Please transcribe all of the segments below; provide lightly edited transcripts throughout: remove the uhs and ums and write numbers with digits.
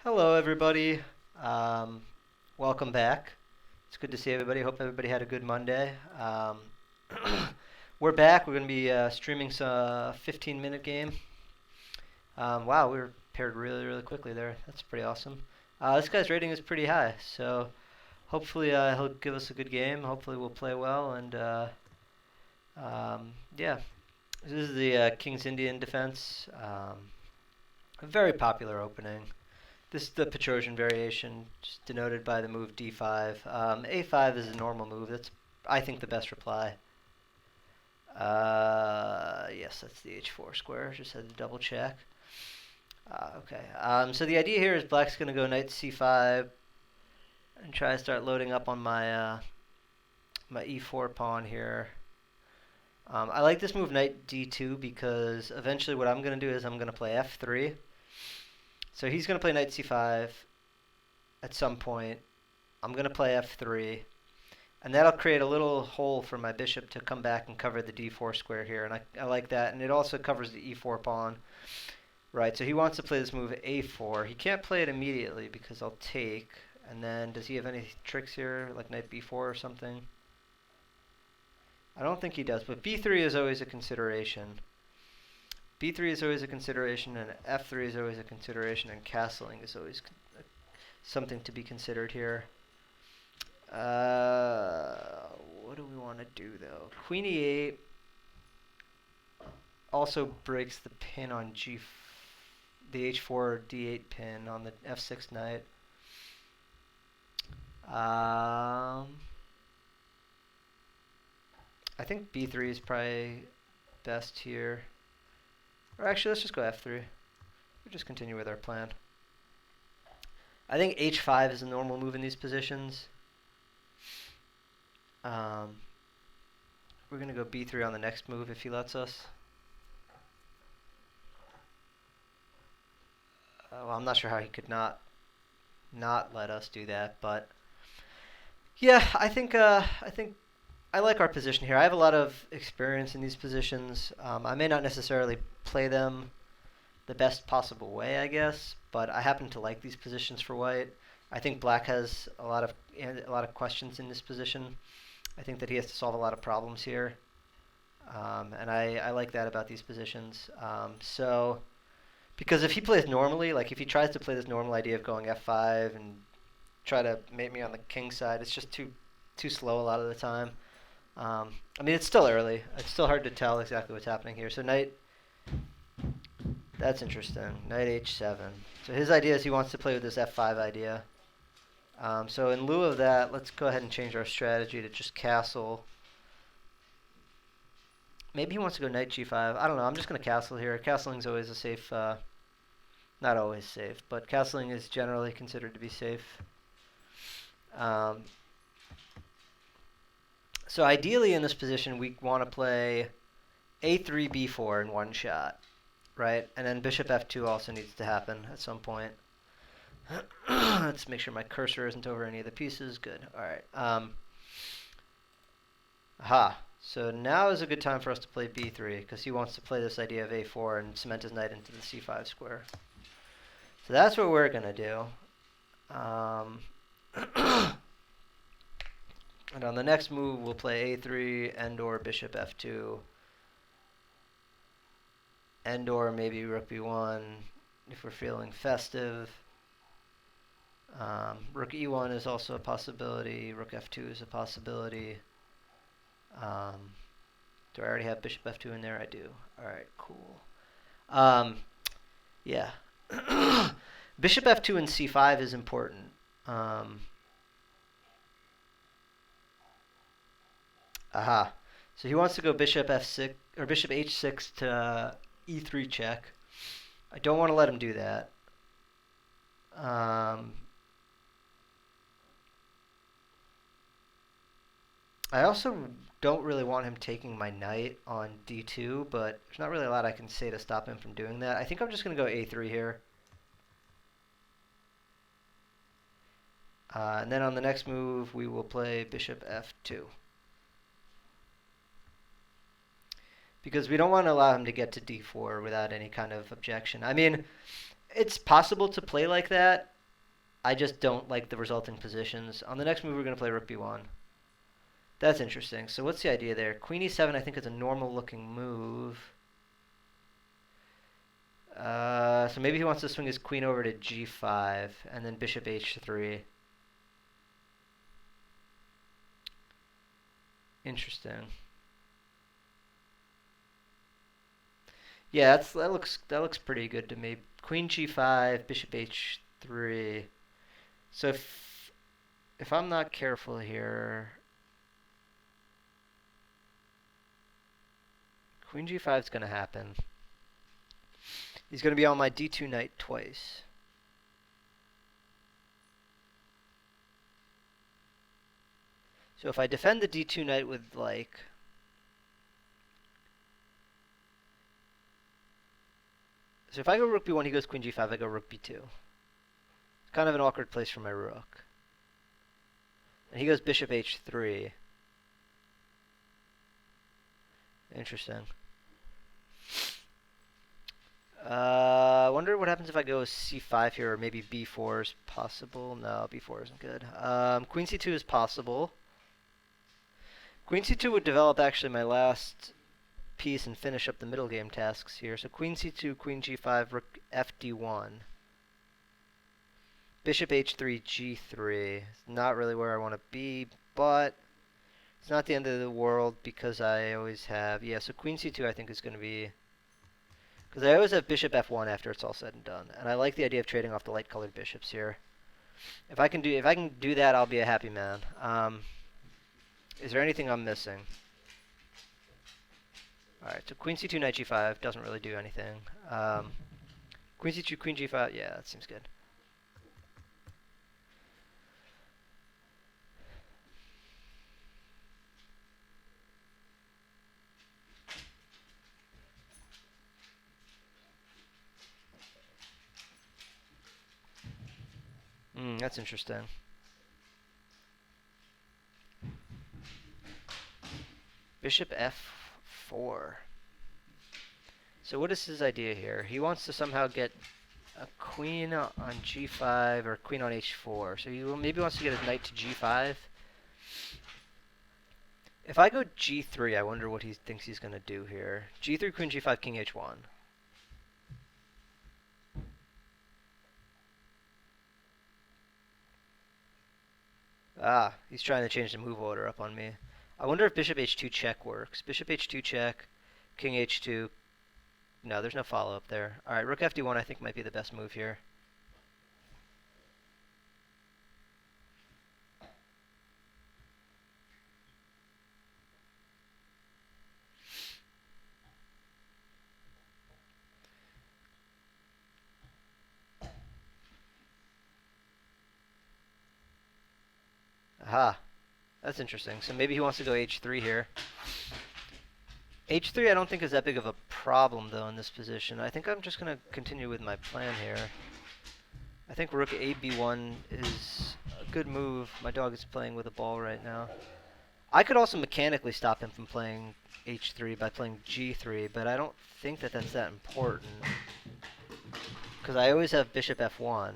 Hello, everybody. Um, Welcome back. It's good to see everybody. Hope everybody had a good Monday. We're back. We're going to be streaming some 15-minute game. Wow, we were paired really, really quickly there. That's pretty awesome. This guy's rating is pretty high, so hopefully he'll give us a good game. Hopefully we'll play well, and yeah. This is the King's Indian defense. A very popular opening. This is the Petrosian variation, just denoted by the move d5. A5 is a normal move. That's, I think, the best reply. Yes, that's the h4 square. Just had to double check. Okay. So the idea here is black's going to go knight c5 and try to start loading up on my my e4 pawn here. I like this move knight d2 because eventually what I'm going to do is I'm going to play f3. So he's going to play knight c5 at some point. I'm going to play f3. And that'll create a little hole for my bishop to come back and cover the d4 square here. And I like that. And it also covers the e4 pawn. Right, so he wants to play this move a4. He can't play it immediately because I'll take. And then does he have any tricks here, like knight b4 or something? I don't think he does, but b3 is always a consideration. b3 is always a consideration, and f3 is always a consideration, and castling is always something to be considered here. What do we want to do, though? Queen e8 also breaks the pin on the h4 d8 pin on the f6 knight. I think b3 is probably best here. Or actually, let's just go f3. We'll just continue with our plan. I think h5 is a normal move in these positions. We're going to go b3 on the next move if he lets us. Well, I'm not sure how he could not let us do that, but yeah, I think I like our position here. I have a lot of experience in these positions. I may not necessarily play them the best possible way, I guess, but I happen to like these positions for white. I think black has a lot of questions in this position. I think that he has to solve a lot of problems here, and I like that about these positions. So, because if he plays normally, like if he tries to play this normal idea of going f5 and try to mate me on the king side, it's just too slow a lot of the time. I mean, it's still early. It's still hard to tell exactly what's happening here. So knight, that's interesting. Knight h7. So his idea is he wants to play with this f5 idea. So in lieu of that, let's go ahead and change our strategy to just castle. Maybe he wants to go knight g5. I don't know. I'm just going to castle here. Castling is always a safe, not always safe, but castling is generally considered to be safe. So ideally in this position, we want to play a3, b4 in one shot, right? And then bishop f2 also needs to happen at some point. Let's make sure my cursor isn't over any of the pieces. Good. All right. Aha. So now is a good time for us to play b3 because he wants to play this idea of a4 and cement his knight into the c5 square. So that's what we're going to do. And on the next move, we'll play a3 and/or bishop f2, and/or maybe rook b1 if we're feeling festive. Rook e1 is also a possibility. Rook f2 is a possibility. Do I already have bishop f2 in there? I do. All right, cool. Yeah. Bishop f2 and c5 is important. Aha. So he wants to go bishop f6 or bishop h6 to e3 check. I don't want to let him do that. I also don't really want him taking my knight on d2, but there's not really a lot I can say to stop him from doing that. I think I'm just going to go a3 here. And then on the next move, we will play bishop f2. Because we don't want to allow him to get to d4 without any kind of objection. I mean, it's possible to play like that. I just don't like the resulting positions. On the next move, we're going to play rook b1. That's interesting. So what's the idea there? Queen e7, I think, is a normal-looking move. So maybe he wants to swing his queen over to g5, and then bishop h3. Interesting. Yeah, that looks pretty good to me. Queen g5, bishop h3. So if I'm not careful here, queen g5 is going to happen. He's going to be on my d2 knight twice. So if I defend the d2 knight with, like, so if I go rook b1, he goes queen g5, I go rook b2. It's kind of an awkward place for my rook. And he goes bishop h3. Interesting. I wonder what happens if I go c5 here, or maybe b4 is possible. No, b4 isn't good. Queen c2 is possible. Queen c2 would develop actually my last piece and finish up the middle game tasks here. So queen c2, queen g5, rook fd1. Bishop h3, g3. It's not really where I want to be, but it's not the end of the world because I always have... Yeah, so queen c2 I think is going to be... Because I always have bishop f1 after it's all said and done. And I like the idea of trading off the light-colored bishops here. If I can do that, I'll be a happy man. Is there anything I'm missing? Alright, so queen c2, knight g5 doesn't really do anything. Queen c2, queen g5, yeah, that seems good. That's interesting. Bishop f4. So what is his idea here? He wants to somehow get a queen on g5 or queen on h4. So he maybe wants to get his knight to g5. If I go g3, I wonder what he thinks he's going to do here. g3, queen g5, king h1. Ah, he's trying to change the move order up on me. I wonder if bishop h2 check works. Bishop h2 check, king h2. No, there's no follow-up there. All right, rook fd1 I think might be the best move here. Aha, that's interesting. So maybe he wants to go h3 here. h3 I don't think is that big of a problem, though, in this position. I think I'm just going to continue with my plan here. I think rook ab1 is a good move. My dog is playing with a ball right now. I could also mechanically stop him from playing h3 by playing g3, but I don't think that that's that important. Because I always have bishop f1.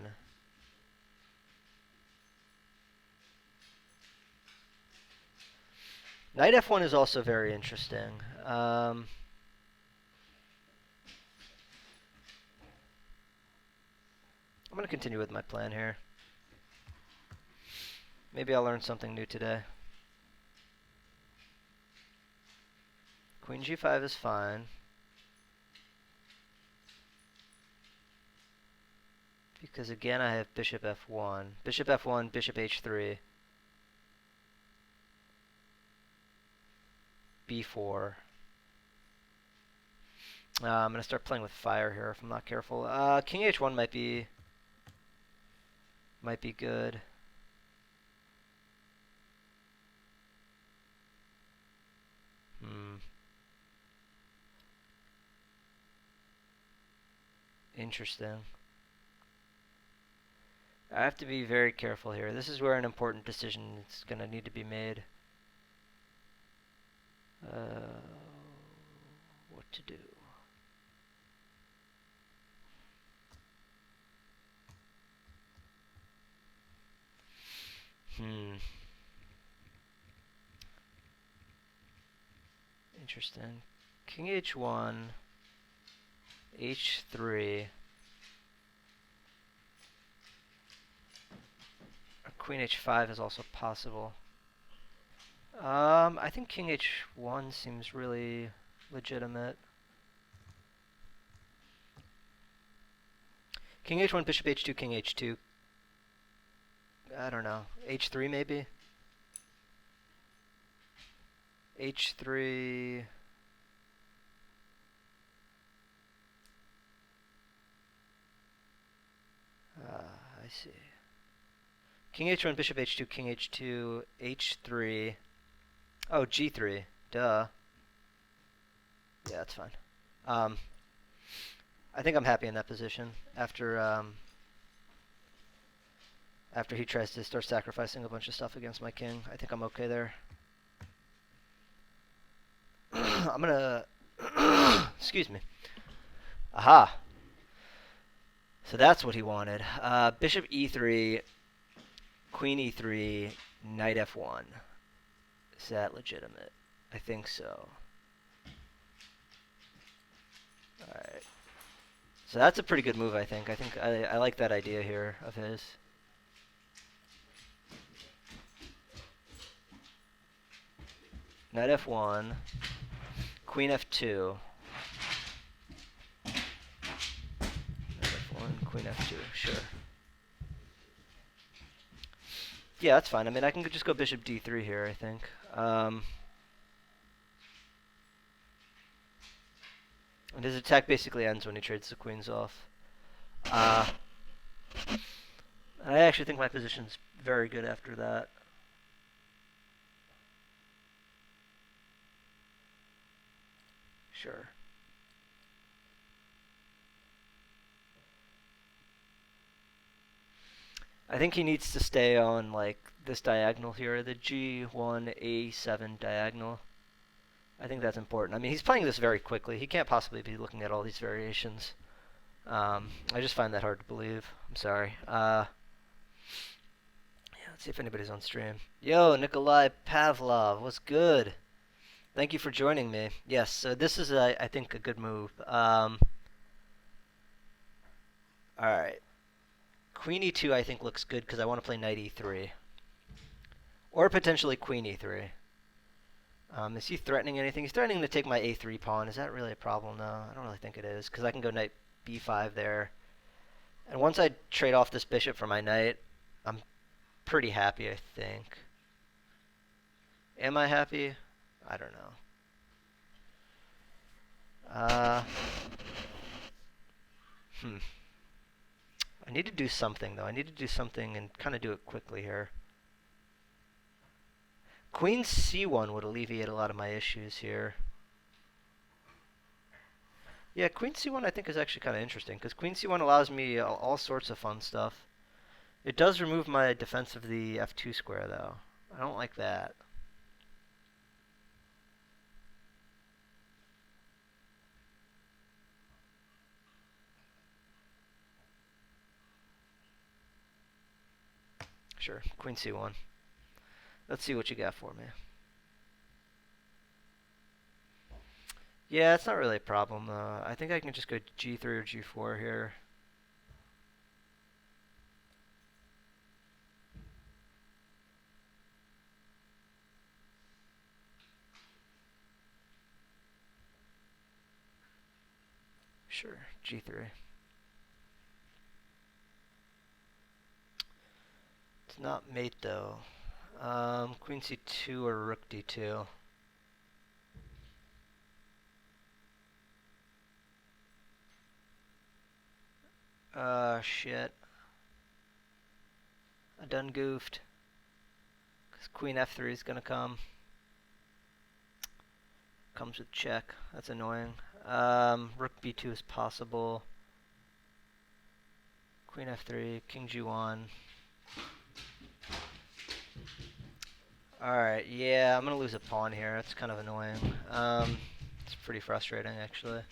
Knight f1 is also very interesting. I'm going to continue with my plan here. Maybe I'll learn something new today. Queen g5 is fine. Because again I have bishop f1. Bishop f1, bishop h3. b4. I'm going to start playing with fire here if I'm not careful. King h1 might be good. Interesting. I have to be very careful here. This is where an important decision is going to need to be made. What to do? Interesting. King h1, h3, or queen h5 is also possible. I think king h1 seems really legitimate. King h1, bishop h2, king h2. I don't know. h3 maybe? h3... I see. King h1, bishop h2, king h2, h3. Oh, g3. Duh. Yeah, that's fine. I think I'm happy in that position after after he tries to start sacrificing a bunch of stuff against my king. I think I'm okay there. I'm gonna... excuse me. Aha. So that's what he wanted. Bishop e3, queen e3, knight f1. Is that legitimate? I think so. Alright. So that's a pretty good move, I think. I like that idea here of his. Knight f1, queen f2. Knight f1, queen f2, sure. Yeah, that's fine. I mean, I can just go bishop d3 here, I think. And his attack basically ends when he trades the queens off. I actually think my position's very good after that. Sure. I think he needs to stay on, like, this diagonal here, the g1, a7 diagonal. I think that's important. I mean, he's playing this very quickly. He can't possibly be looking at all these variations. I just find that hard to believe. I'm sorry. Yeah, let's see if anybody's on stream. Yo, Nikolai Pavlov, what's good? Thank you for joining me. Yes, so this is, I think, a good move. All right. Queen e2, I think, looks good because I want to play knight e3. Or potentially queen e3. Is he threatening anything? He's threatening to take my a3 pawn. Is that really a problem? No, I don't really think it is, because I can go knight b5 there. And once I trade off this bishop for my knight, I'm pretty happy, I think. Am I happy? I don't know. I need to do something, though. I need to do something and kind of do it quickly here. Queen c1 would alleviate a lot of my issues here. Yeah, queen c1 I think is actually kind of interesting, because queen c1 allows me all sorts of fun stuff. It does remove my defense of the f2 square, though. I don't like that. Sure, queen c1. Let's see what you got for me. Yeah, it's not really a problem. I think I can just go g3 or g4 here. Sure, g3. It's not mate, though. Queen c2 or rook d2. Shit. I done goofed. Because queen f3 is gonna come. Comes with check. That's annoying. Rook b2 is possible. Queen f3, king g1. Alright, yeah, I'm gonna lose a pawn here. That's kind of annoying. It's pretty frustrating, actually.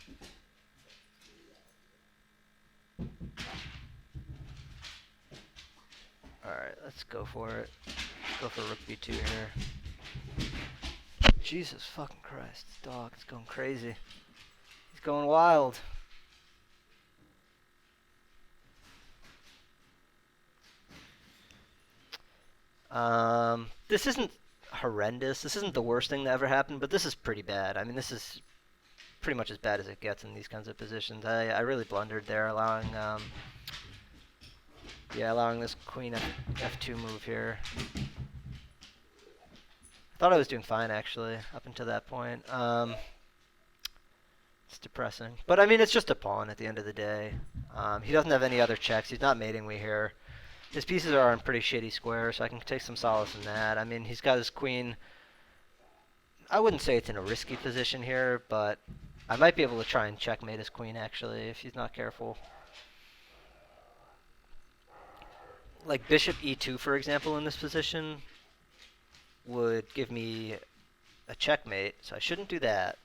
Alright, let's go for it. Let's go for rook b2 here. Jesus fucking Christ. This dog is going crazy. He's going wild. This isn't horrendous. This isn't the worst thing that ever happened, but this is pretty bad. I mean, this is pretty much as bad as it gets in these kinds of positions. I really blundered there, allowing allowing this queen f2 move here. I thought I was doing fine actually up until that point. It's depressing, but I mean it's just a pawn at the end of the day. He doesn't have any other checks. He's not mating me here. His pieces are on pretty shitty squares, so I can take some solace in that. I mean, he's got his queen. I wouldn't say it's in a risky position here, but I might be able to try and checkmate his queen, actually, if he's not careful. Like bishop e2, for example, in this position would give me a checkmate, so I shouldn't do that.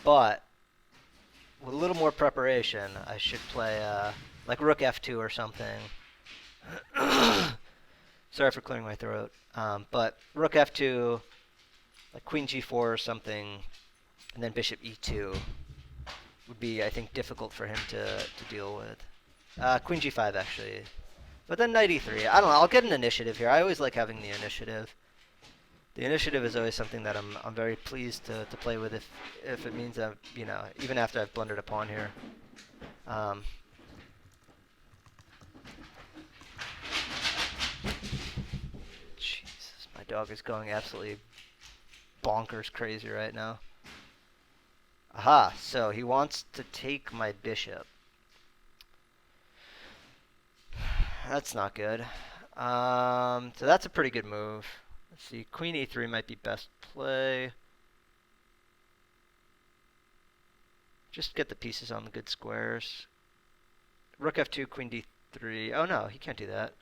But with a little more preparation, I should play like rook f2 or something. Sorry for clearing my throat. But rook f2, like queen g4 or something, and then bishop e2 would be, I think, difficult for him to deal with. Queen g5, actually. But then knight e3. I don't know. I'll get an initiative here. I always like having the initiative. The initiative is always something that I'm very pleased to play with if it means that, you know, even after I've blundered a pawn here. Jesus, my dog is going absolutely bonkers crazy right now. Aha, so he wants to take my bishop. That's not good. So that's a pretty good move. Let's see, queen e3 might be best play. Just get the pieces on the good squares. Rook f2, queen d3. Oh no, he can't do that.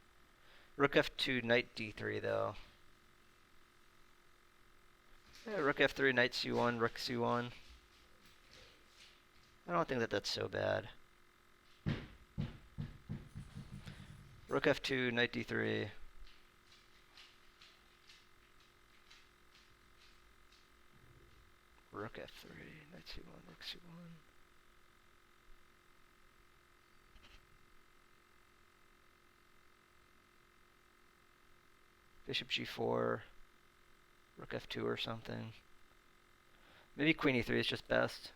Rook f2, knight d3 though. Yeah, rook f3, knight c1, rook c1. I don't think that that's so bad. Rook f2, knight d3. Rook f3, knight c1, rook c1. Bishop g4, rook f2 or something. Maybe queen e3 is just best.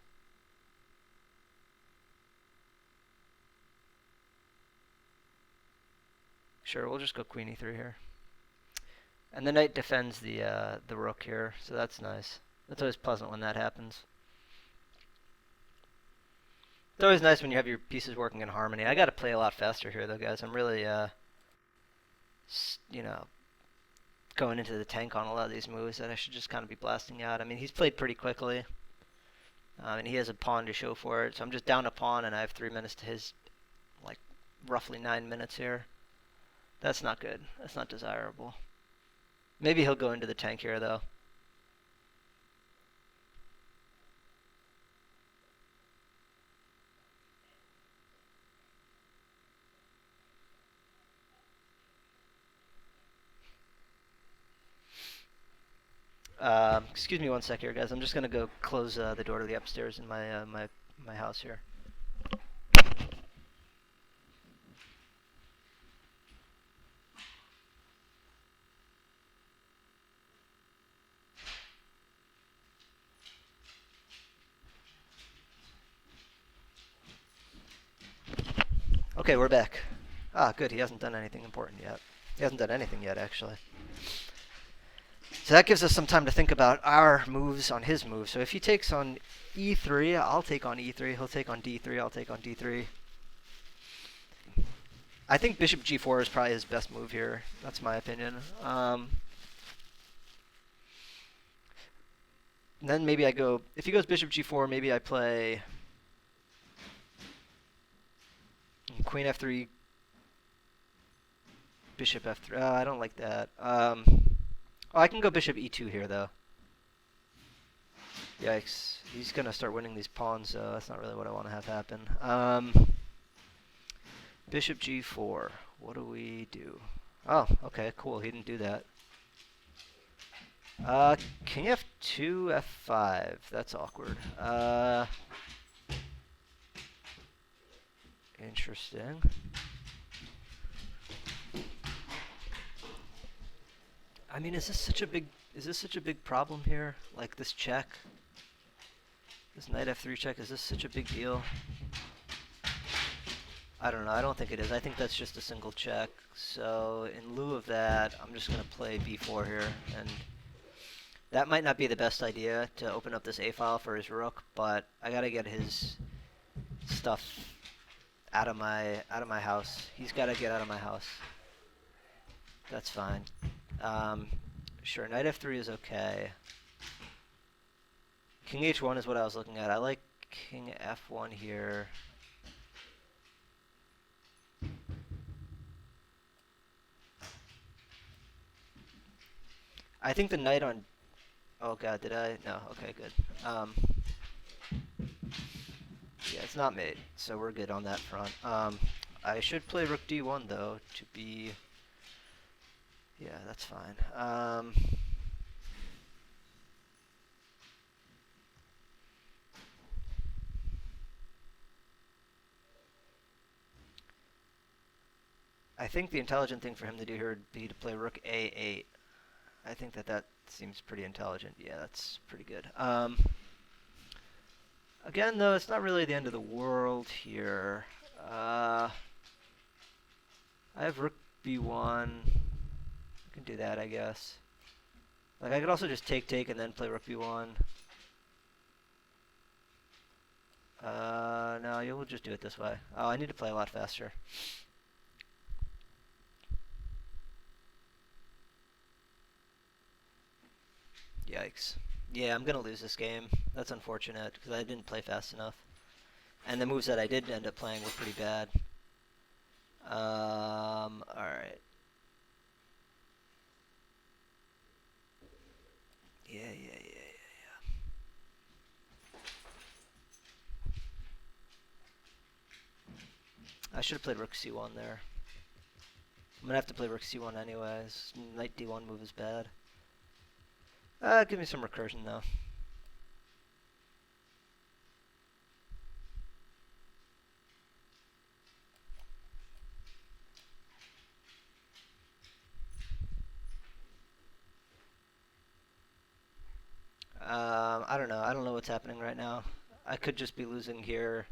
Sure, we'll just go queen e3 here. And the knight defends the rook here, so that's nice. That's always pleasant when that happens. It's always nice when you have your pieces working in harmony. I got to play a lot faster here, though, guys. I'm really, you know, going into the tank on a lot of these moves that I should just kind of be blasting out. I mean, he's played pretty quickly, and he has a pawn to show for it. So I'm just down a pawn, and I have 3 minutes to his, like, roughly 9 minutes here. That's not good. That's not desirable. Maybe he'll go into the tank here, though. Excuse me one sec here, guys. I'm just gonna go close the door to the upstairs in my my house here. Okay, we're back. Ah, good. He hasn't done anything important yet. He hasn't done anything yet, actually. So that gives us some time to think about our moves on his move. So if he takes on e3, I'll take on e3. He'll take on d3. I'll take on d3. I think bishop g4 is probably his best move here. That's my opinion. Then maybe I go... If he goes bishop g4, maybe I play... Queen f3, bishop f3. I don't like that. Oh, I can go bishop e2 here, though. Yikes. He's going to start winning these pawns, so that's not really what I want to have happen. Bishop g4. What do we do? Oh, okay, cool. He didn't do that. King f2, f5. That's awkward. Interesting. I mean, is this such a big problem here? Like this check, this knight f3 check, is this such a big deal? I don't know. I don't think it is. I think that's just a single check. So in lieu of that, I'm just gonna play b4 here, and that might not be the best idea to open up this a file for his rook, but I gotta get his stuff out of my house. He's gotta get out of my house. That's fine. Sure, knight f3 is okay. King h1 is what I was looking at. I like king f1 here. I think the knight on... Oh god, did I? No, okay, good. Yeah, it's not mate, so we're good on that front. I should play rook d1 though, to be... Yeah, that's fine. I think the intelligent thing for him to do here would be to play rook a8. I think that seems pretty intelligent. Yeah, that's pretty good. Again, though, it's not really the end of the world here. I have rook b1. I can do that, I guess. Like, I could also just take and then play rook b1. No, you'll just do it this way. Oh, I need to play a lot faster. Yikes. Yeah, I'm going to lose this game. That's unfortunate, because I didn't play fast enough. And the moves that I did end up playing were pretty bad. Alright. Yeah. I should have played rook c1 there. I'm gonna have to play rook c1 anyways. Knight d1 move is bad. Give me some recursion though. I don't know. I don't know what's happening right now. I could just be losing here.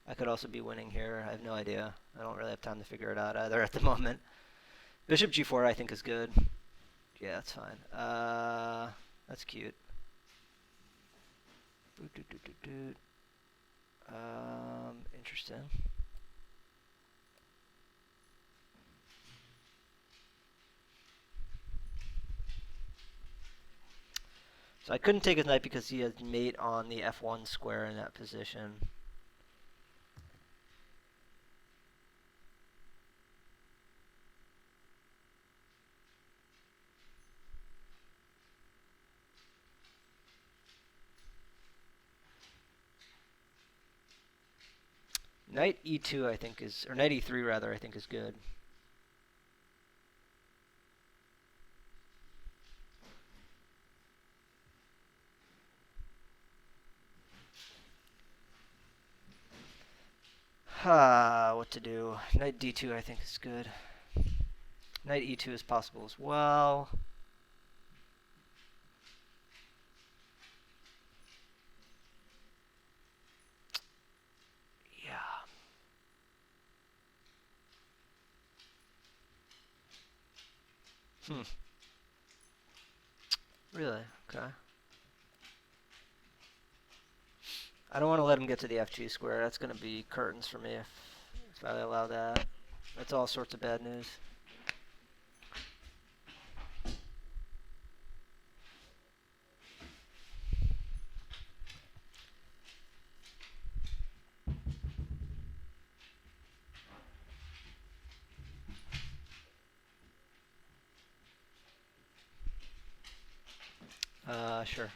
I could also be winning here. I have no idea. I don't really have time to figure it out either at the moment. Bishop g4 I think is good. Yeah, that's fine. That's cute. Interesting. So I couldn't take his knight because he has mate on the f1 square in that position. Knight e2 I think is, or knight e3 rather, I think is good. What to do? Knight d2 I think is good. Knight e2 is possible as well. Yeah. Really? Okay. I don't want to let him get to the FG square. That's going to be curtains for me if I allow that. That's all sorts of bad news. Sure.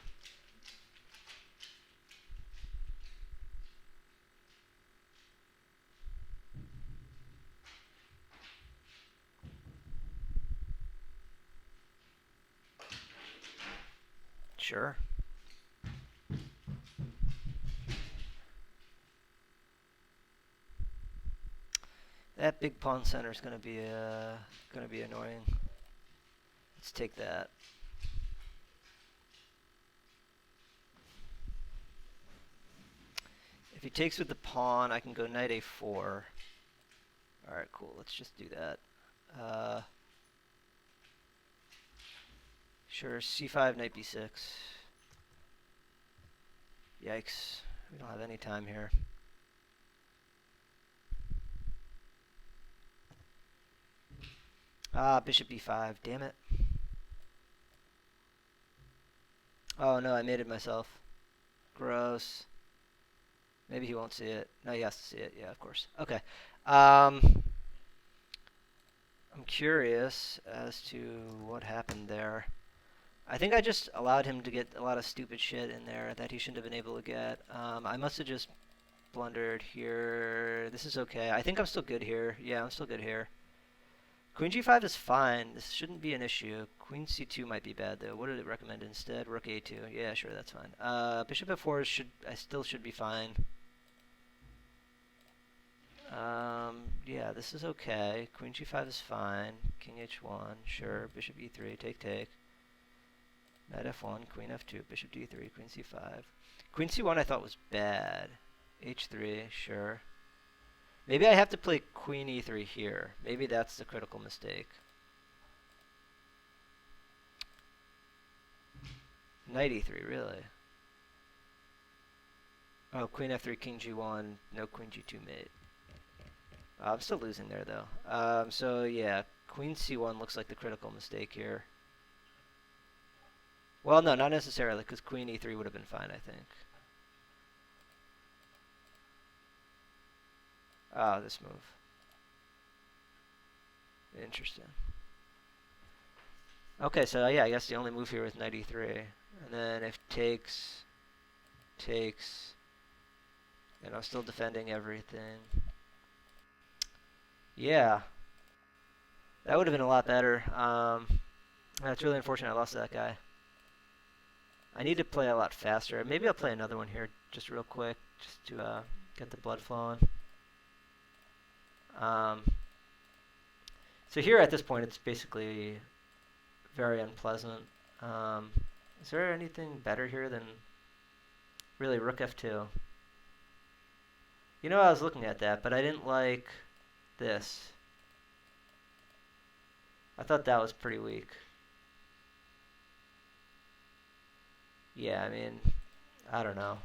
Sure. That big pawn center is gonna be annoying. Let's take that. If he takes with the pawn, I can go knight a4. Alright, cool. Let's just do that. Sure, c5, knight b6. Yikes. We don't have any time here. Bishop b5. Damn it. Oh no, I made it myself. Gross. Maybe he won't see it. No, he has to see it. Yeah, of course. Okay. I'm curious as to what happened there. I think I just allowed him to get a lot of stupid shit in there that he shouldn't have been able to get. I must have just blundered here. This is okay. I think I'm still good here. Yeah, I'm still good here. Queen g5 is fine. This shouldn't be an issue. Queen c2 might be bad though. What did it recommend instead? Rook a2. Yeah, sure, that's fine. Bishop f4 I still should be fine. Yeah, this is okay. Queen g5 is fine. King h1, sure. Bishop e3, take. Knight f1, queen f2, bishop d3, queen c5. Queen c1 I thought was bad. h3, sure. Maybe I have to play queen e3 here. Maybe that's the critical mistake. Knight e3, really? Oh, queen f3, king g1, no queen g2 mate. I'm still losing there, though. So, yeah, queen c1 looks like the critical mistake here. Well, no, not necessarily, because queen e3 would have been fine, I think. Ah, this move. Interesting. Okay, so yeah, I guess the only move here was knight e3. And then if takes, and I'm still defending everything. Yeah. That would have been a lot better. That's really unfortunate I lost that guy. I need to play a lot faster. Maybe I'll play another one here just real quick, just to get the blood flowing. So here at this point, it's basically very unpleasant. Is there anything better here than really rook f2? You know, I was looking at that, but I didn't like this. I thought that was pretty weak. Yeah, I mean, I don't know.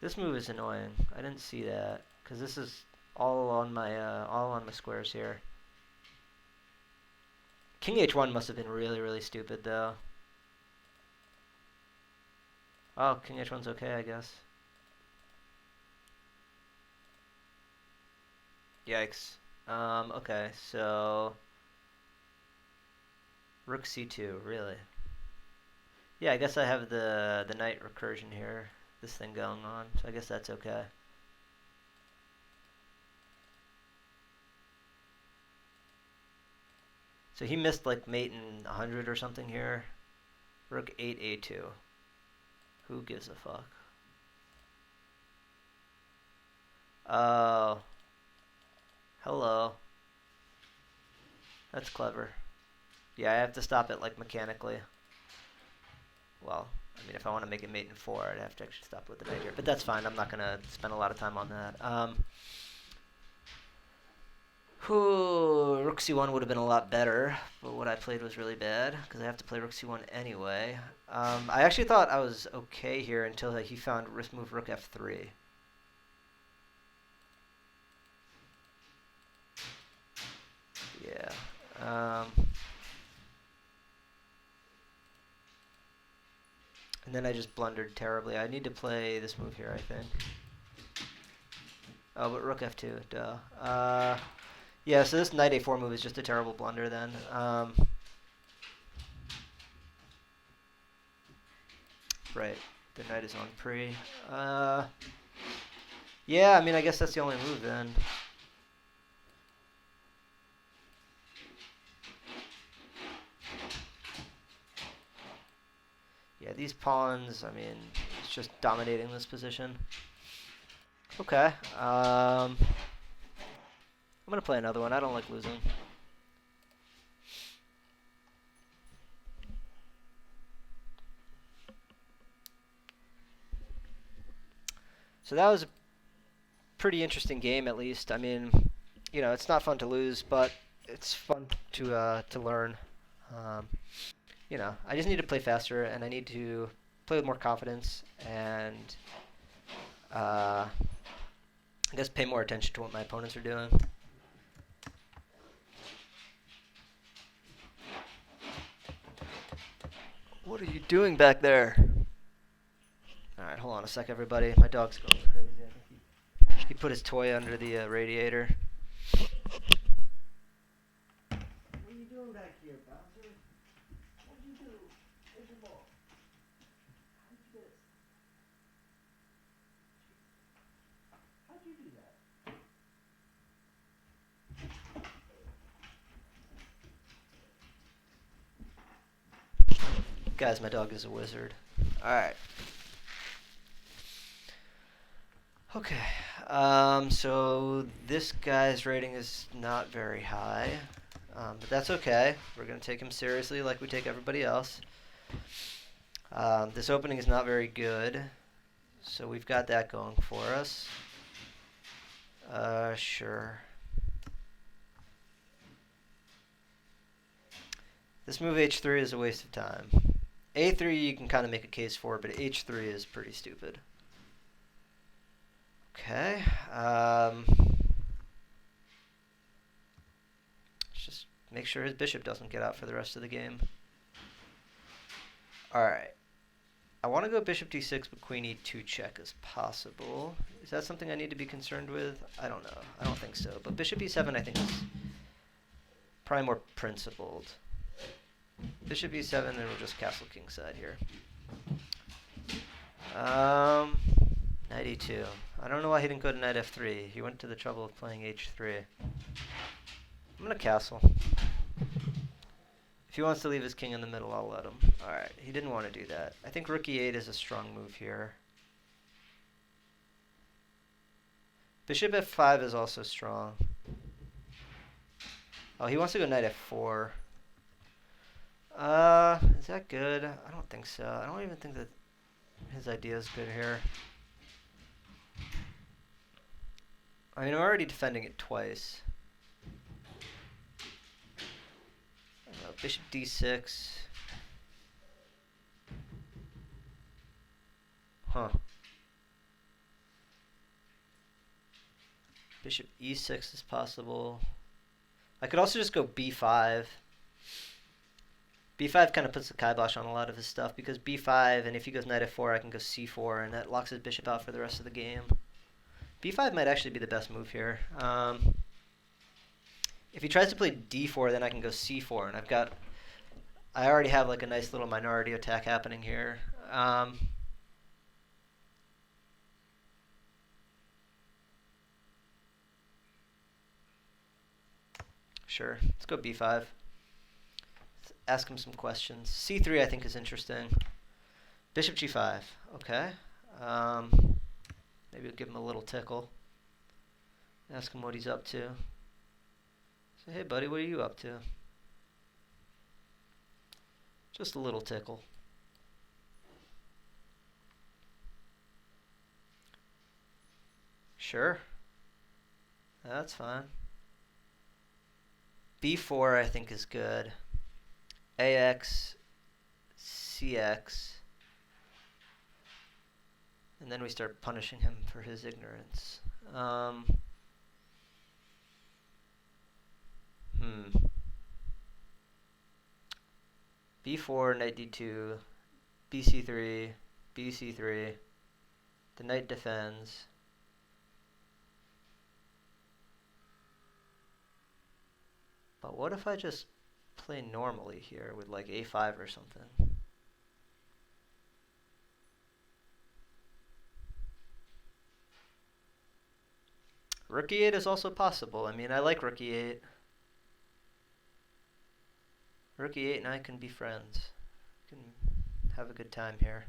This move is annoying. I didn't see that because this is all on my squares here. King h1 must have been really stupid though. Oh, king h1's okay, I guess. Yikes. Okay, so rook c2, really? Yeah, I guess I have the knight recursion here, this thing going on, so I guess that's okay. So he missed like mate in 100 or something here. Rook 8 a2. Who gives a fuck? Oh. Hello. That's clever. Yeah, I have to stop it like mechanically. Well, I mean, if I want to make it mate in 4, I'd have to actually stop with the knight here. But that's fine. I'm not going to spend a lot of time on that. Rook c1 would have been a lot better, but what I played was really bad because I have to play rook c1 anyway. I actually thought I was okay here until he found risk move rook f3. Yeah. And then I just blundered terribly. I need to play this move here, I think. Oh, but rook f2, duh. Yeah, so this knight a4 move is just a terrible blunder then. Right, the knight is on pre. Yeah, I mean, I guess that's the only move then. Yeah, these pawns, I mean, it's just dominating this position. Okay. I'm going to play another one. I don't like losing. So that was a pretty interesting game, at least. I mean, it's not fun to lose, but it's fun to learn. Um, I just need to play faster, and I need to play with more confidence, and I guess pay more attention to what my opponents are doing. What are you doing back there? All right, hold on a sec, everybody. My dog's going crazy. I think he put his toy under the radiator. What are you doing back here, Bouncer? What did you do? Where's your ball? How'd you do this? How'd you do that? Guys, my dog is a wizard. Alright. Okay. So this guy's rating is not very high. But that's okay. We're going to take him seriously like we take everybody else. This opening is not very good. So we've got that going for us. Sure. This move h3 is a waste of time. a3 you can kind of make a case for, but h3 is pretty stupid. Okay. Let's just make sure his bishop doesn't get out for the rest of the game. Alright. I want to go bishop d6, but queen e2 check is possible. Is that something I need to be concerned with? I don't know. I don't think so. But bishop e7 I think is probably more principled. Bishop e7, and we'll just castle kingside here. Knight e2. I don't know why he didn't go to knight f3. He went to the trouble of playing h3. I'm going to castle. If he wants to leave his king in the middle, I'll let him. Alright, he didn't want to do that. I think rook e8 is a strong move here. Bishop f5 is also strong. Oh, he wants to go knight f4. Is that good? I don't think so. I don't even think that his idea is good here. I mean, I'm already defending it twice. Bishop d6. Huh. Bishop e6 is possible. I could also just go b5. b5 kind of puts the kibosh on a lot of his stuff, because b5, and if he goes knight f4, I can go c4, and that locks his bishop out for the rest of the game. b5 might actually be the best move here. If he tries to play d4, then I can go c4, and I already have like a nice little minority attack happening here. Sure, let's go b5. Let's ask him some questions. c3 I think is interesting. Bishop g5, okay. Maybe we'll give him a little tickle. Ask him what he's up to. Say, hey buddy, what are you up to? Just a little tickle. Sure. That's fine. b4 I think is good. AX, CX. And then we start punishing him for his ignorance. b4, knight d2, bc3, bc3. The knight defends. But what if I just play normally here with like a5 or something? Rook e8 is also possible. I mean, I like rook e8. Rook e8 and I can be friends. have a good time here.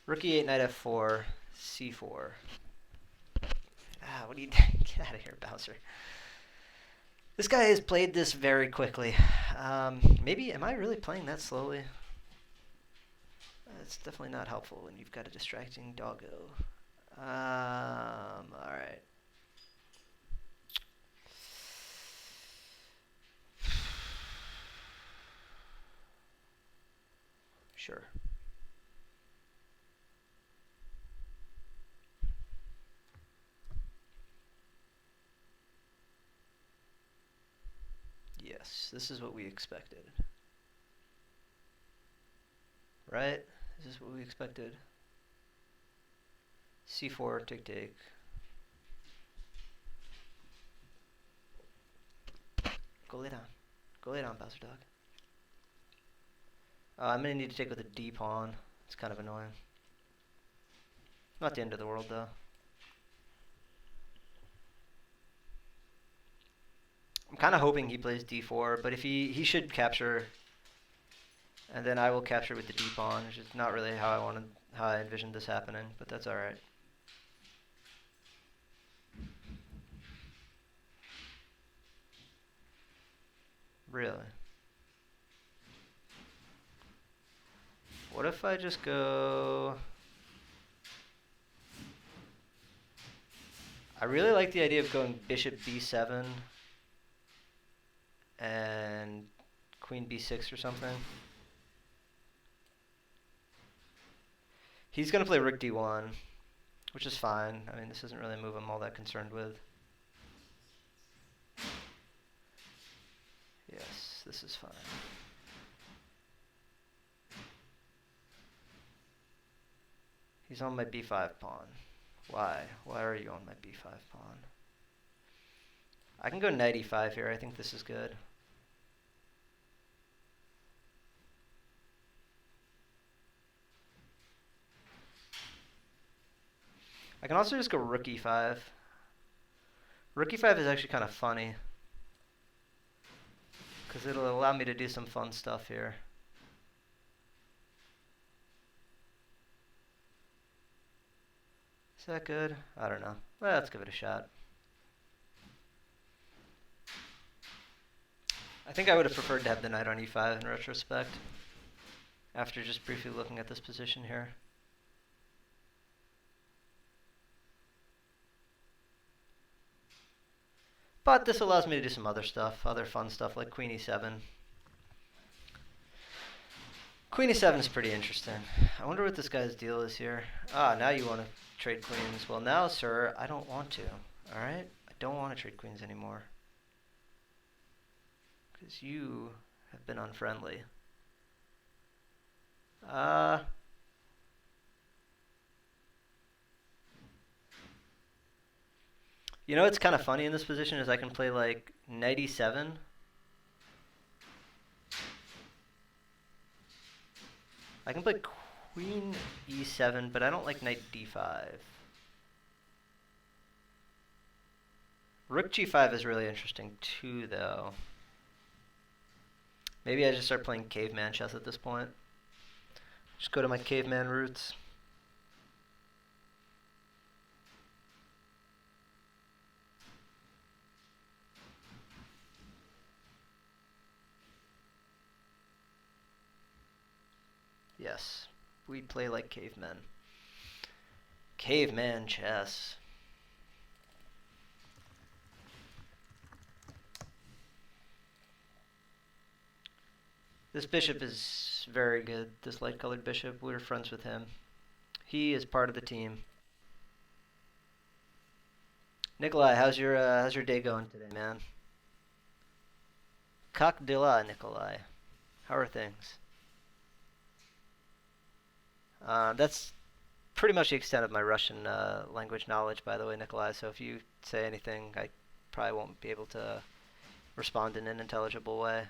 Rook e8, knight f4, c4. Ah, what are you doing? Get out of here, Bowser. This guy has played this very quickly. Maybe, am I really playing that slowly? It's definitely not helpful when you've got a distracting doggo. Alright. Sure. Yes, this is what we expected. Right? Is this what we expected? c4, take take. Go lay down. Go lay down, Bowser dog. I'm going to need to take with a d pawn. It's kind of annoying. Not the end of the world, though. I'm kind of hoping he plays d4, but if he should capture, and then I will capture with the d pawn, which is not really how I envisioned this happening, but that's all right. Really? What if I just go... I really like the idea of going bishop b7 and queen b6 or something. He's going to play rook d1, which is fine. I mean, this isn't really a move I'm all that concerned with. Yes, this is fine. He's on my b5 pawn. Why? Why are you on my b5 pawn? I can go knight e5 here. I think this is good. I can also just go rook e5. Rook e5 is actually kind of funny, because it'll allow me to do some fun stuff here. Is that good? I don't know. Well, let's give it a shot. I think I would have preferred to have the knight on e5 in retrospect, after just briefly looking at this position here. But this allows me to do some other stuff, other fun stuff like queen e7. Queen e7 is pretty interesting. I wonder what this guy's deal is here. Ah, now you want to trade queens. Well, now, sir, I don't want to. Alright? I don't want to trade queens anymore. Because you have been unfriendly. You know what's kind of funny in this position is I can play like knight e7. I can play queen e7, but I don't like knight d5. Rook g5 is really interesting too, though. Maybe I just start playing caveman chess at this point. Just go to my caveman roots. Yes, we play like cavemen. Caveman chess. This bishop is very good, this light-colored bishop. We're friends with him. He is part of the team. Nikolai, how's your day going today, man? Kak dila, Nikolai. How are things? That's pretty much the extent of my Russian language knowledge, by the way, Nikolai. So if you say anything, I probably won't be able to respond in an intelligible way.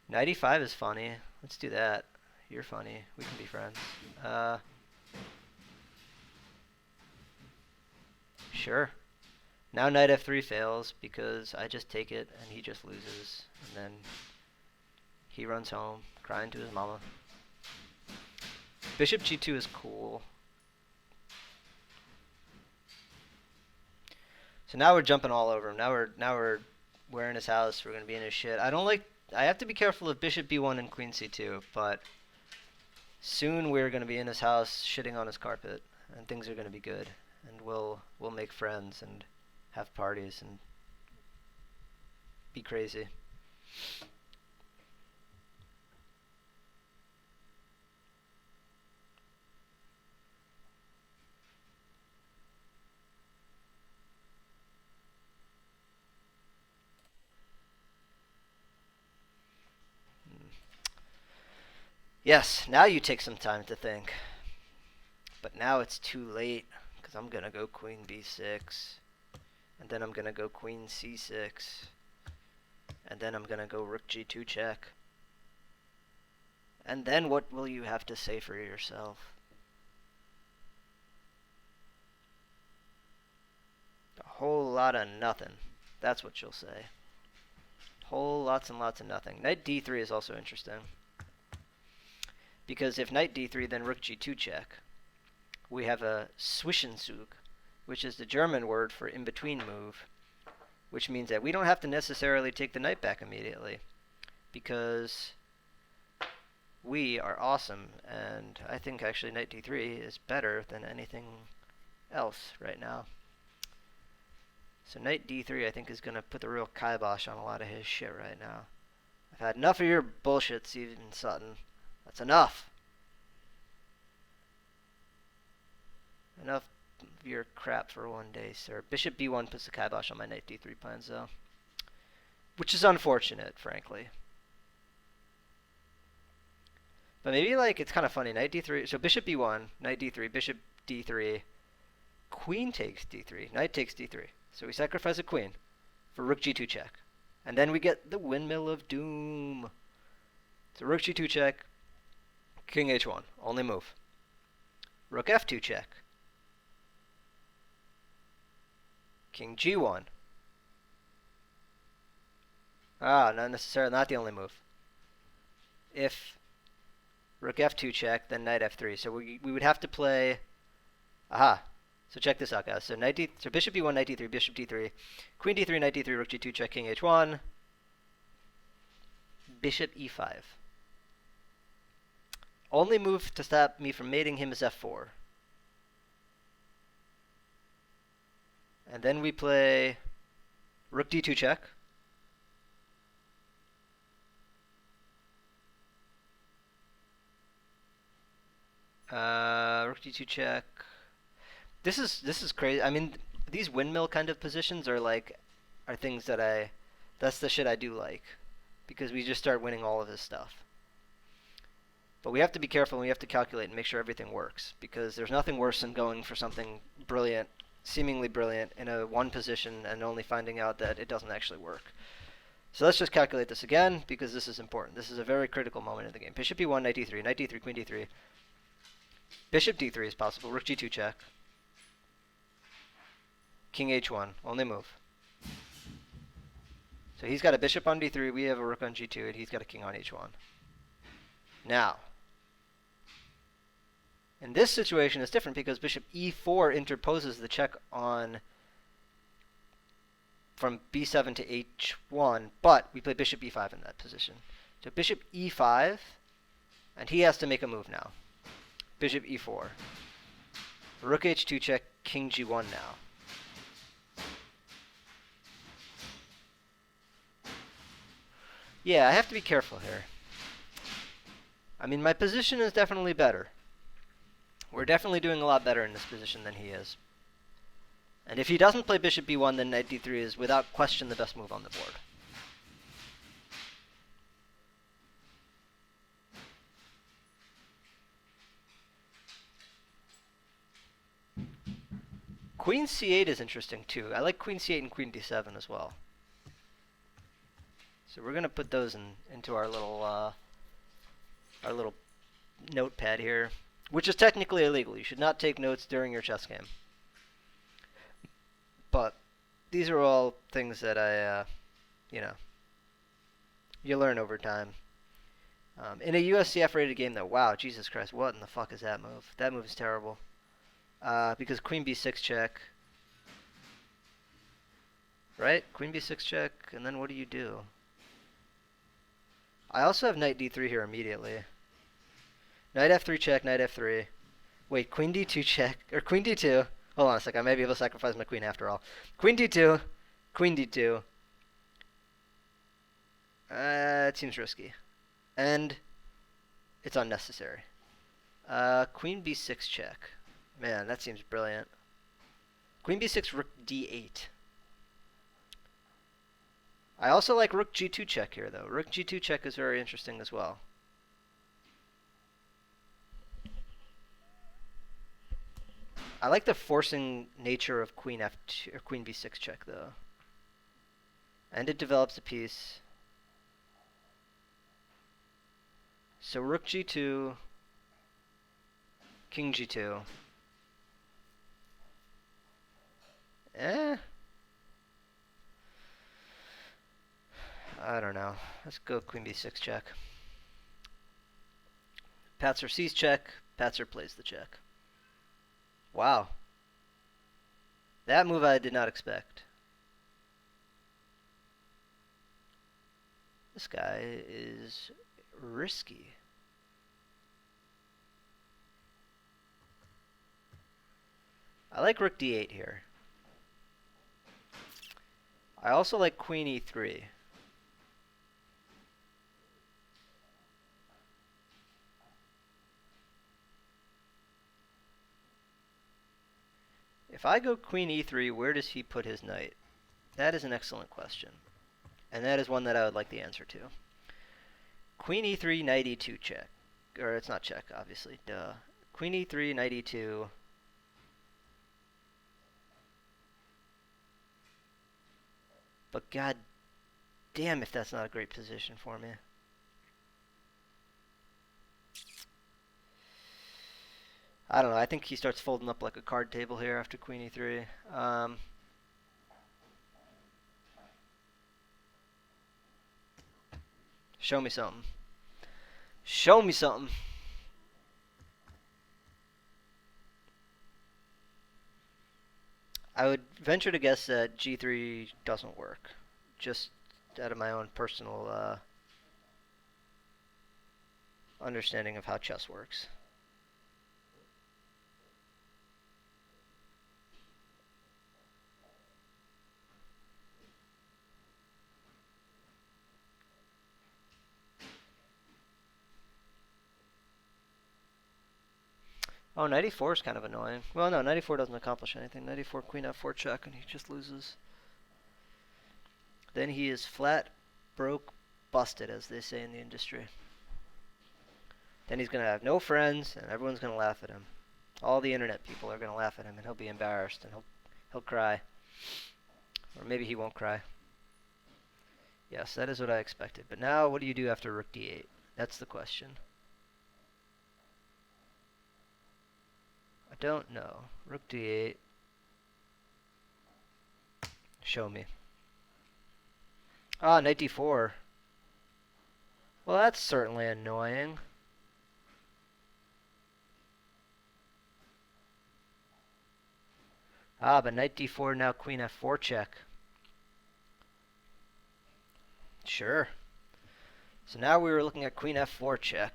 Knight e5 is funny. Let's do that. You're funny. We can be friends. Sure. Now knight f3 fails because I just take it and he just loses. And then he runs home, crying to his mama. Bishop g2 is cool. So now we're jumping all over him. Now we're in his house. We're gonna be in his shit. I have to be careful of bishop b1 and queen c2, but soon we're gonna be in his house, shitting on his carpet, and things are gonna be good. And we'll make friends and have parties and be crazy. Yes, now you take some time to think. But now it's too late, because I'm going to go queen b6. And then I'm going to go queen c6. And then I'm going to go rook g2 check. And then what will you have to say for yourself? A whole lot of nothing. That's what you'll say. Whole lots and lots of nothing. Knight d3 is also interesting. Because if knight d3, then rook g2 check, we have a Zwischenzug, which is the German word for in-between move, which means that we don't have to necessarily take the knight back immediately, because we are awesome, and I think actually knight d3 is better than anything else right now. So knight d3 I think is going to put the real kibosh on a lot of his shit right now. I've had enough of your bullshit, Steven Sutton. That's enough. Enough of your crap for one day, sir. Bishop b1 puts the kibosh on my knight d3 plans, though. Which is unfortunate, frankly. But maybe, like, it's kind of funny. Knight d3. So bishop b1, knight d3, bishop d3. Queen takes d3. Knight takes d3. So we sacrifice a queen for rook g2 check. And then we get the windmill of doom. So rook g2 check. King h1. Only move. Rook f2 check. King g1. Not necessarily, not the only move. If rook f2 check, then knight f3. So we would have to play. Aha. So check this out, guys. So so bishop b1, knight d3, bishop d3, queen d3, knight d3, rook g2 check, king h1, bishop e5. Only move to stop me from mating him is f4. And then we play rook d2 check. Rook d2 check. This is crazy. I mean, these windmill kind of positions are things that that's the shit I do like, because we just start winning all of his stuff. But we have to be careful, and we have to calculate and make sure everything works, because there's nothing worse than going for something brilliant, seemingly brilliant, in a one position and only finding out that it doesn't actually work. So let's just calculate this again, because this is important. This is a very critical moment in the game. Bishop e1, knight d3, queen d3. Bishop d3 is possible. Rook g2 check. King h1, only move. So he's got a bishop on d3, we have a rook on g2, and he's got a king on h1. Now, in this situation, it's different because bishop e4 interposes the check on from b7 to h1, but we play bishop e5 in that position. So bishop e5, and he has to make a move now. Bishop e4. Rook h2 check, king g1 now. Yeah, I have to be careful here. I mean, my position is definitely better. We're definitely doing a lot better in this position than he is. And if he doesn't play bishop b1, then knight d3 is without question the best move on the board. Queen c8 is interesting too. I like queen c8 and queen d7 as well. So we're gonna put those into our little notepad here, which is technically illegal. You should not take notes during your chess game. But these are all things that you know, you learn over time. In a USCF rated game, though, wow, Jesus Christ, what in the fuck is that move? That move is terrible. Because queen b6 check, right? Queen b6 check, and then what do you do? I also have knight d3 here immediately. Knight f3 check, knight f3. Wait, queen d2 check, or queen d2. Hold on a second, I may be able to sacrifice my queen after all. Queen d2, queen d2. It seems risky. And it's unnecessary. Queen b6 check. Man, that seems brilliant. Queen b6, rook d8. I also like rook g2 check here, though. Rook g2 check is very interesting as well. I like the forcing nature of queen f2 or queen b6 check, though. And it develops a piece. So rook g2, king g2. I don't know. Let's go queen b6 check. Patzer sees check. Patzer plays the check. Wow. That move I did not expect. This guy is risky. I like rook d8 here. I also like queen e3. If I go queen e3, where does he put his knight? That is an excellent question. And that is one that I would like the answer to. Queen e3, knight e2 check. Or it's not check, obviously. Duh. Queen e3, knight e2. But god damn if that's not a great position for me. I don't know. I think he starts folding up like a card table here after queen e3. Show me something. Show me something. I would venture to guess that g3 doesn't work. Just out of my own personal understanding of how chess works. Oh, knight e4 is kind of annoying. Well, no, knight e4 doesn't accomplish anything. Knight e4, queen f4 check, and he just loses. Then he is flat, broke, busted, as they say in the industry. Then he's going to have no friends, and everyone's going to laugh at him. All the internet people are going to laugh at him, and he'll be embarrassed, and he'll cry. Or maybe he won't cry. Yes, that is what I expected. But now, what do you do after rook d8? That's the question. I don't know. Rook d8. Show me. Ah, knight d4. Well, that's certainly annoying. Ah, but knight d4, now queen f4 check. Sure. So now we were looking at queen f4 check.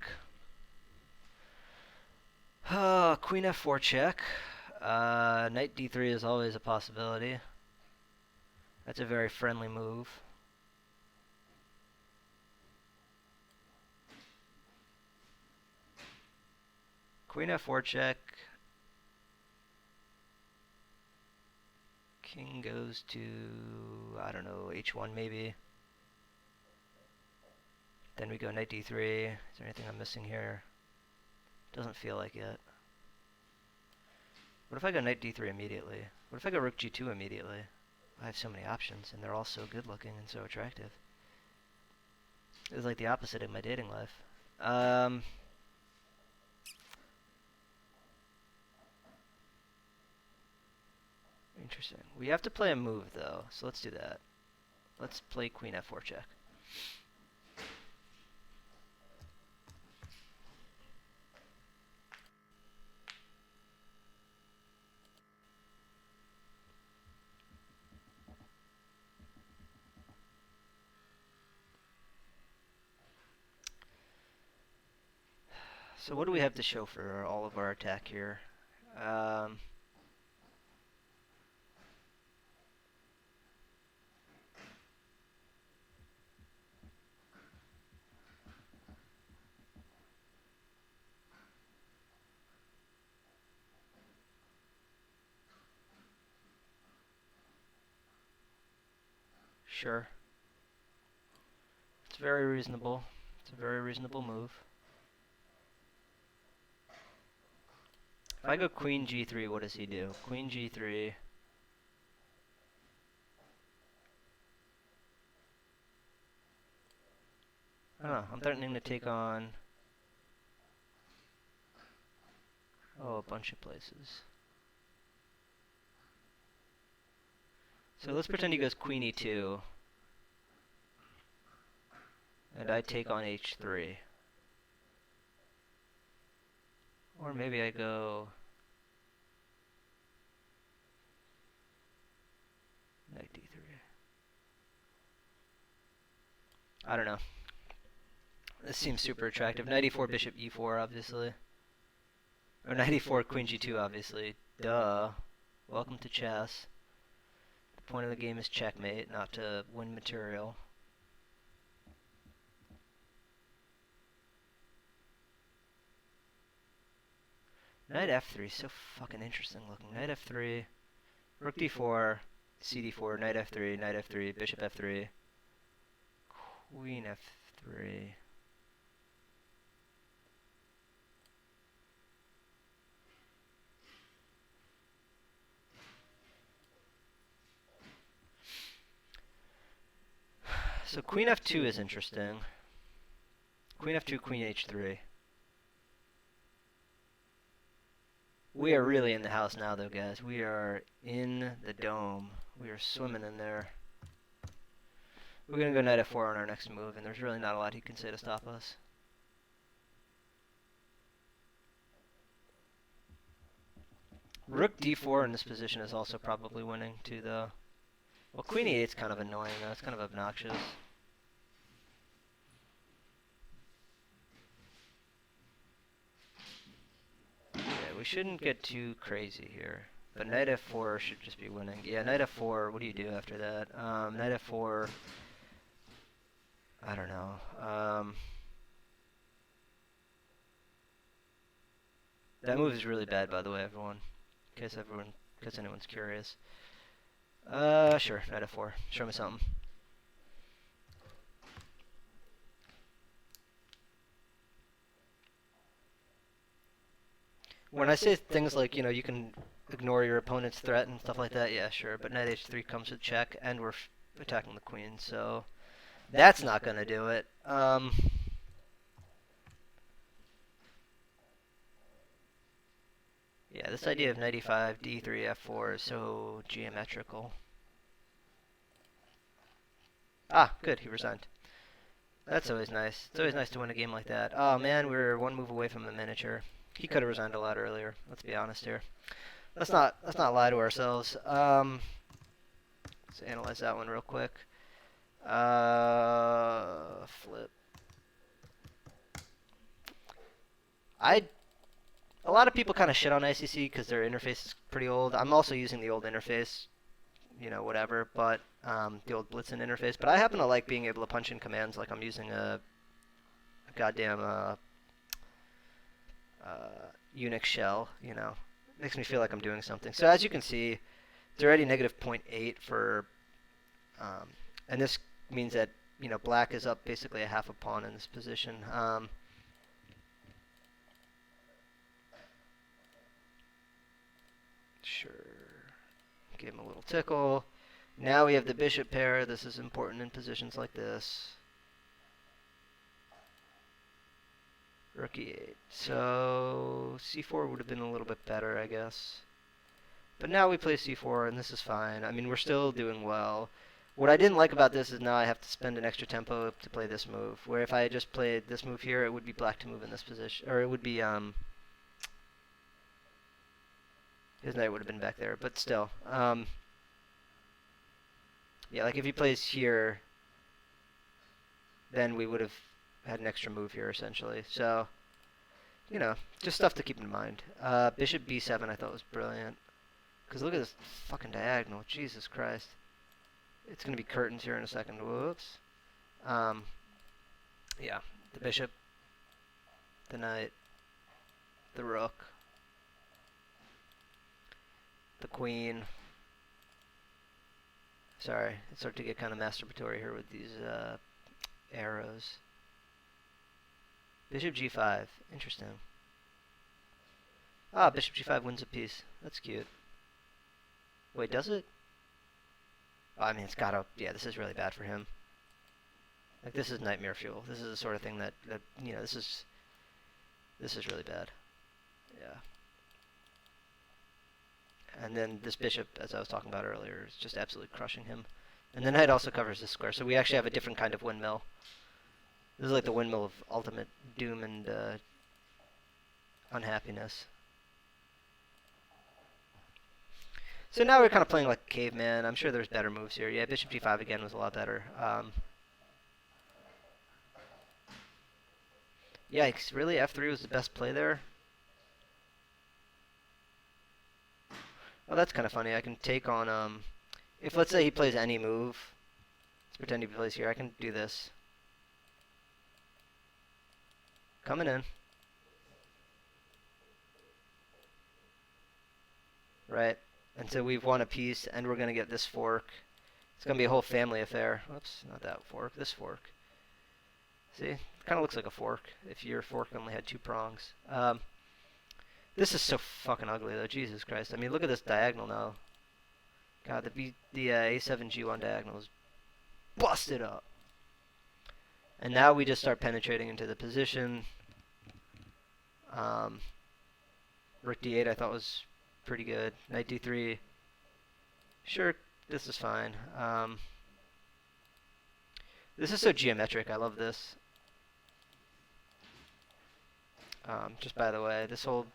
Queen f4 check. Knight d3 is always a possibility. That's a very friendly move. Queen f4 check. King goes to, I don't know, h1 maybe. Then we go knight d3. Is there anything I'm missing here? Doesn't feel like it. What if I go knight d3 immediately? What if I go rook g2 immediately? I have so many options, and they're all so good looking and so attractive. It was like the opposite of my dating life. Interesting. We have to play a move, though, so let's do that. Let's play queen f4 check. So what do we have to show for all of our attack here? Sure. It's very reasonable. It's a very reasonable move. If I go queen g3, what does he do? Queen g3. I don't know. I'm threatening to take on... a bunch of places. So let's pretend he goes queen e2. And I take on h3. Or maybe I go... knight d3. I don't know. This seems super attractive. Knight e4, bishop e4, obviously. Or knight e4, queen g2, obviously. Duh. Welcome to chess. The point of the game is checkmate, not to win material. Knight f3, so fucking interesting looking. Knight f3, rook d4, cd4, knight f3, bishop f3, queen f3. So queen f2 is interesting. Queen f2, queen h3. We are really in the house now, though, guys. We are in the dome. We are swimming in there. We're going to go knight f4 on our next move, and there's really not a lot he can say to stop us. Rook d4 in this position is also probably winning, too, though. Well, queen e8 is kind of annoying, though. It's kind of obnoxious. We shouldn't get too crazy here. But knight f4 should just be winning. Yeah, knight f4, what do you do after that? Knight f4, I don't know. That move is really bad, by the way, everyone. In case anyone's curious. Sure, knight f4. Show me something. When I say things like, you know, you can ignore your opponent's threat and stuff like that, yeah, sure. But knight h3 comes with check, and we're attacking the queen, so that's not going to do it. Yeah, this idea of knight e5, d3, f4 is so geometrical. Ah, good, he resigned. That's always nice. It's always nice to win a game like that. Oh man, we're one move away from the miniature. He could have resigned a lot earlier. Let's be honest here. Let's not lie to ourselves. Let's analyze that one real quick. Flip. A lot of people kind of shit on ICC because their interface is pretty old. I'm also using the old interface, you know, whatever, but the old Blitzen interface. But I happen to like being able to punch in commands like I'm using a goddamn Unix shell, you know. Makes me feel like I'm doing something. So as you can see, it's already negative 0.8 for, and this means that, you know, black is up basically a half a pawn in this position. Sure. Give him a little tickle. Now we have the bishop pair. This is important in positions like this. Rook e8. So c4 would have been a little bit better, I guess. But now we play c4, and this is fine. I mean, we're still doing well. What I didn't like about this is now I have to spend an extra tempo to play this move. Where if I had just played this move here, it would be black to move in this position, or it would be his knight would have been back there. But still, yeah, like if he plays here, then we would have had an extra move here essentially. So, you know, just stuff to keep in mind. Bishop b7 I thought was brilliant. Because look at this fucking diagonal. Jesus Christ. It's going to be curtains here in a second. Whoops. Yeah, the bishop, the knight, the rook, the queen. Sorry, I start to get kind of masturbatory here with these arrows. Bishop g5. Interesting. Ah, bishop g5 wins a piece. That's cute. Wait, does it? Oh, I mean, it's gotta... Yeah, this is really bad for him. Like, this is nightmare fuel. This is the sort of thing that you know, this is really bad. Yeah. And then this bishop, as I was talking about earlier, is just absolutely crushing him. And the knight also covers this square, so we actually have a different kind of windmill. This is like the windmill of ultimate doom and unhappiness. So now we're kind of playing like a caveman. I'm sure there's better moves here. Yeah, bishop g5 again was a lot better. Yikes, really? F3 was the best play there? Oh, that's kind of funny. I can take on, if let's say he plays any move, let's pretend he plays here, I can do this. Coming in. Right. And so we've won a piece, and we're going to get this fork. It's going to be a whole family affair. Whoops, not that fork, this fork. See? It kind of looks like a fork if your fork only had 2 prongs. This is so fucking ugly, though. Jesus Christ. I mean, look at this diagonal now. God, the a7 g1 diagonal is busted up. And now we just start penetrating into the position. Rook d8 I thought was pretty good. Knight d3. Sure, this is fine. This is so geometric. I love this. Just by the way, this whole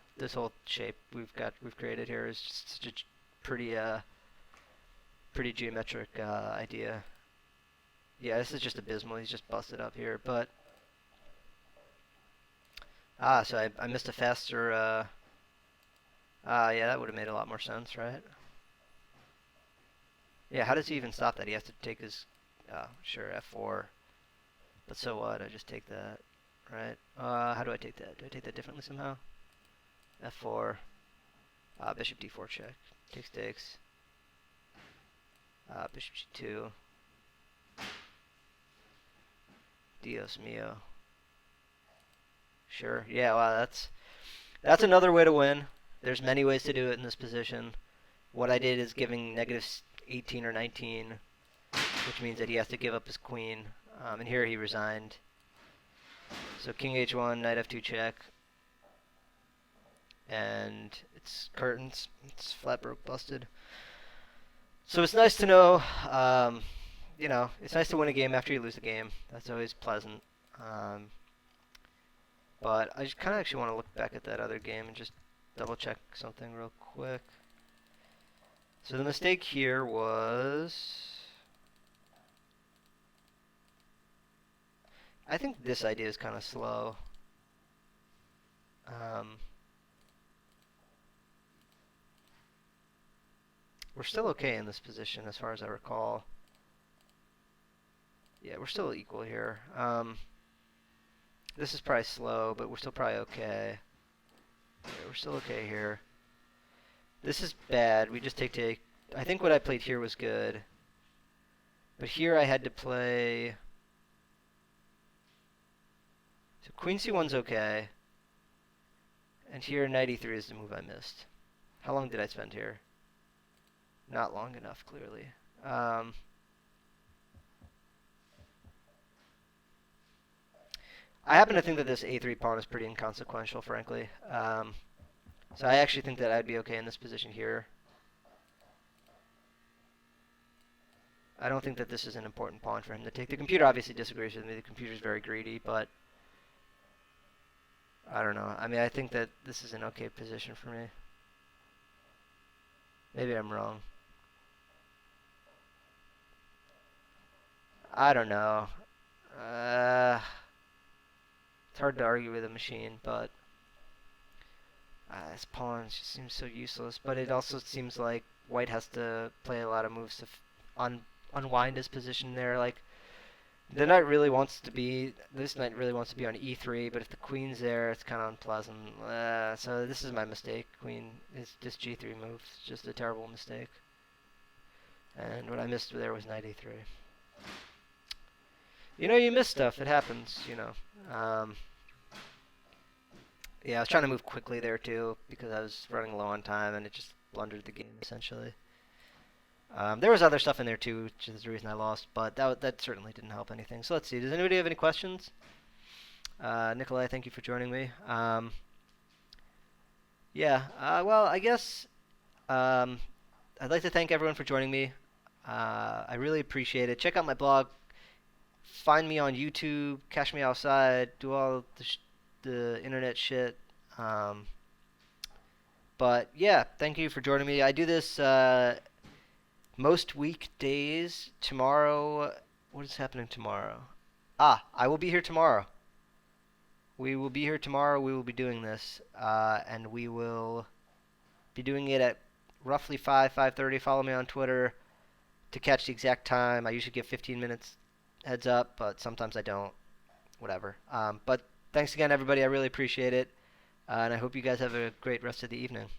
shape we've created here is just such a pretty geometric idea. Yeah, this is just abysmal. He's just busted up here, but so I missed a faster. Yeah, that would have made a lot more sense, right? Yeah, how does he even stop that? He has to take his. Sure, f4. But so what? I just take that. Right? How do I take that? Do I take that differently somehow? f4. Bishop d4 check. Takes. Bishop g2. Dios mio. Sure. Yeah, wow, that's another way to win. There's many ways to do it in this position. What I did is giving negative 18 or 19, which means that he has to give up his queen. And here he resigned. So king h1, knight f2 check. And it's curtains. It's flat broke busted. So it's nice to know, you know, it's nice to win a game after you lose a game. That's always pleasant. But I just kind of actually want to look back at that other game and just double check something real quick. So the mistake here was... I think this idea is kind of slow. We're still okay in this position as far as I recall. Yeah, we're still equal here. This is probably slow, but we're still probably okay. Yeah, we're still okay here. This is bad. We just take. I think what I played here was good. But here I had to play... So queen c1's okay. And here knight e3 is the move I missed. How long did I spend here? Not long enough, clearly. I happen to think that this a3 pawn is pretty inconsequential, frankly. So I actually think that I'd be okay in this position here. I don't think that this is an important pawn for him to take. The computer obviously disagrees with me. The computer's very greedy, but I don't know. I mean, I think that this is an okay position for me. Maybe I'm wrong. I don't know. It's hard to argue with a machine, but this pawn just seems so useless. But it also seems like White has to play a lot of moves to unwind his position there. Like the knight really wants to be. This knight really wants to be on e3, but if the queen's there, it's kind of unpleasant. So this is my mistake. Queen is this g3 move. It's just a terrible mistake. And what I missed there was knight e3. You know, you miss stuff. It happens, you know. Yeah, I was trying to move quickly there, too, because I was running low on time, and it just blundered the game, essentially. There was other stuff in there, too, which is the reason I lost, but that certainly didn't help anything. So let's see. Does anybody have any questions? Nikolai, thank you for joining me. Well, I guess I'd like to thank everyone for joining me. I really appreciate it. Check out my blog. Find me on YouTube, catch me outside, do all the internet shit. But yeah, thank you for joining me. I do this most weekdays. Tomorrow, what is happening tomorrow? I will be here tomorrow. We will be here tomorrow. We will be doing this, and we will be doing it at roughly 5:30. Follow me on Twitter to catch the exact time. I usually give 15 minutes heads up, but sometimes I don't. Whatever. But thanks again, everybody. I really appreciate it, and I hope you guys have a great rest of the evening.